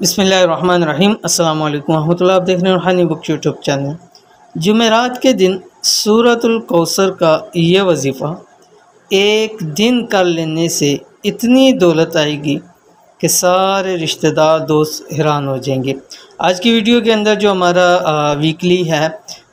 بسم اللہ الرحمن الرحیم۔ السلام علیکم ورحمۃ اللہ۔ آپ دیکھ رہے ہیں روحانی بک یوٹیوب چینل۔ جمعرات کے دن سورۃ الکوثر کا یہ وظیفہ ایک دن کر لینے سے اتنی دولت آئے گی کہ سارے رشتہ دار دوست حیران ہو جائیں گے۔ آج کی ویڈیو کے اندر جو ہمارا ویکلی ہے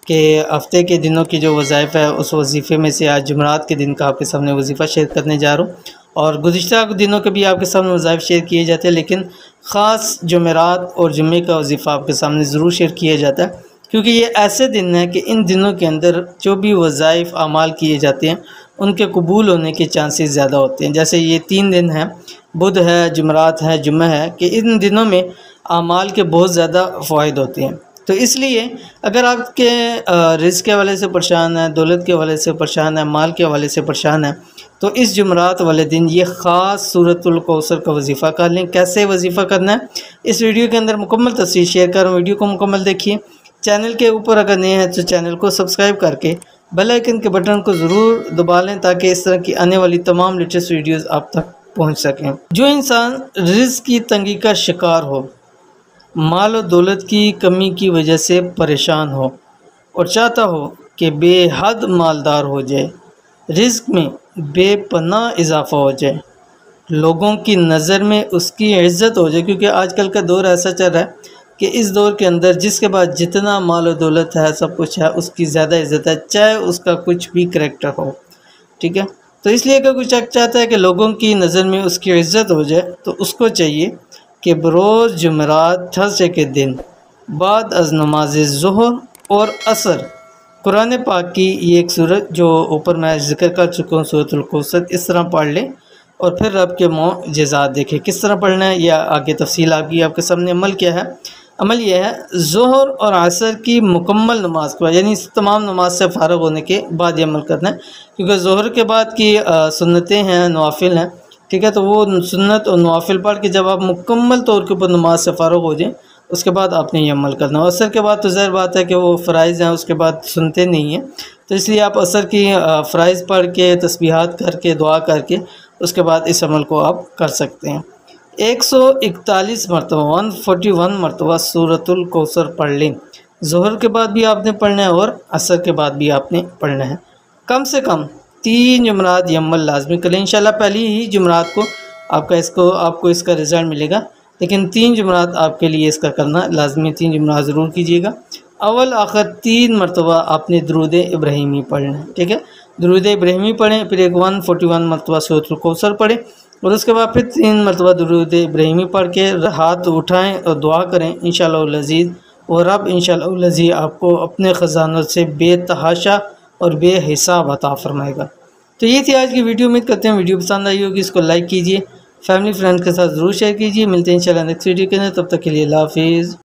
کہ ہفتے کے دنوں کے جو وظائف ہے، اس وظیفے میں سے آج جمعرات کے دن کا آپ کے سامنے وظیفہ شیئر کرنے جا رہا ہوں۔ اور گزشتہ دنوں کے بھی آپ کے سامنے وظائف شیئر کیے جاتے ہیں، لیکن خاص جمعرات اور جمعے کا وظیفہ آپ کے سامنے ضرور شیئر کیا جاتا ہے، کیونکہ یہ ایسے دن ہیں کہ ان دنوں کے اندر جو بھی وظائف اعمال کیے جاتے ہیں ان کے قبول ہونے کے چانسز زیادہ ہوتے ہیں۔ جیسے یہ 3 دن ہیں، بدھ ہے، جمعرات ہے، جمعہ ہے، کہ ان دنوں میں اعمال کے بہت زیادہ فوائد ہوتے ہیں۔ تو اس لیے اگر آپ کے رزق کے حوالے سے پریشان ہیں، دولت کے حوالے سے پریشان ہیں، مال کے حوالے سے پریشان ہیں، تو اس جمعرات والے دن یہ خاص سورۃ الکوثر کا وظیفہ کر لیں۔ کیسے وظیفہ کرنا ہے اس ویڈیو کے اندر مکمل تفصیل شیئر کر رہا ہوں، ویڈیو کو مکمل دیکھیے۔ چینل کے اوپر اگر نئے ہیں تو چینل کو سبسکرائب کر کے بیل آئیکن کے بٹن کو ضرور دبا لیں تاکہ اس طرح کی آنے والی تمام لیٹسٹ ویڈیوز آپ تک پہنچ سکیں۔ جو انسان رزق کی تنگی کا شکار ہو، مال و دولت کی کمی کی وجہ سے پریشان ہو اور چاہتا ہو کہ بے حد مالدار ہو جائے، رزق میں بے پناہ اضافہ ہو جائے، لوگوں کی نظر میں اس کی عزت ہو جائے، کیونکہ آج کل کا دور ایسا چل رہا ہے کہ اس دور کے اندر جس کے بعد جتنا مال و دولت ہے، سب کچھ ہے، اس کی زیادہ عزت ہے، چاہے اس کا کچھ بھی کریکٹر ہو، ٹھیک ہے۔ تو اس لیے اگر کوئی چاہتا ہے کہ لوگوں کی نظر میں اس کی عزت ہو جائے تو اس کو چاہیے کہ بروز جمعرات تھرسڈے کے دن بعد از نماز ظہر اور عصر قرآن پاک کی یہ ایک سورت جو اوپر میں ذکر کر چکا ہوں، سورۃ الکوثر، اس طرح پڑھ لیں اور پھر رب کے معجزات دیکھیں کس طرح پڑھنا ہے، یا آگے تفصیل آپ کے سامنے عمل کیا ہے۔ عمل یہ ہے ظہر اور عصر کی مکمل نماز کے بعد، یعنی تمام نماز سے فارغ ہونے کے بعد یہ عمل کرنا ہے، کیونکہ ظہر کے بعد کی سنتیں ہیں، نوافل ہیں، ٹھیک ہے۔ تو وہ سنت اور نوافل پڑھ کے جب آپ مکمل طور کے اوپر نماز سے فارغ ہو جائیں اس کے بعد آپ نے یہ عمل کرنا ہے۔ عصر کے بعد تو ظاہر بات ہے کہ وہ فرائض ہیں، اس کے بعد سنتے نہیں ہیں، تو اس لیے آپ عصر کی فرائض پڑھ کے تسبیحات کر کے دعا کر کے اس کے بعد اس عمل کو آپ کر سکتے ہیں۔ 141 مرتبہ 141 مرتبہ سورۃ الکوثر پڑھ لیں۔ ظہر کے بعد بھی آپ نے پڑھنا ہے اور عصر کے بعد بھی آپ نے پڑھنا ہے۔ کم سے کم 3 جمعرات یہ عمل لازمی کریں۔ انشاءاللہ پہلی ہی جمعرات کو آپ کو اس کا رزلٹ ملے گا، لیکن 3 جمعرات آپ کے لیے اس کا کرنا لازمی، 3 جمعرات ضرور کیجیے گا۔ اول آخر 3 مرتبہ آپ نے درود ابراہیمی پڑھنا ہے، ٹھیک ہے۔ درود ابراہیمی پڑھیں، پھر 141 مرتبہ سورۃ الکوثر پڑھیں اور اس کے بعد پھر 3 مرتبہ درود ابراہیمی پڑھ کے ہاتھ اٹھائیں اور دعا کریں انشاءاللہ العزیز، اور رب انشاءاللہ العزیز آپ کو اپنے خزانوں سے بے تحاشا اور بے حساب عطا فرمائے گا۔ تو یہ تھی آج کی ویڈیو، امید کرتے ہیں ویڈیو پسند آئی ہوگی، اس کو لائک کیجیے، فیملی فرینڈ کے ساتھ ضرور شیئر کیجیے۔ ملتے ہیں انشاءاللہ نیکسٹ ویڈیو کے اندر، تب تک کے لیے اللہ حافظ۔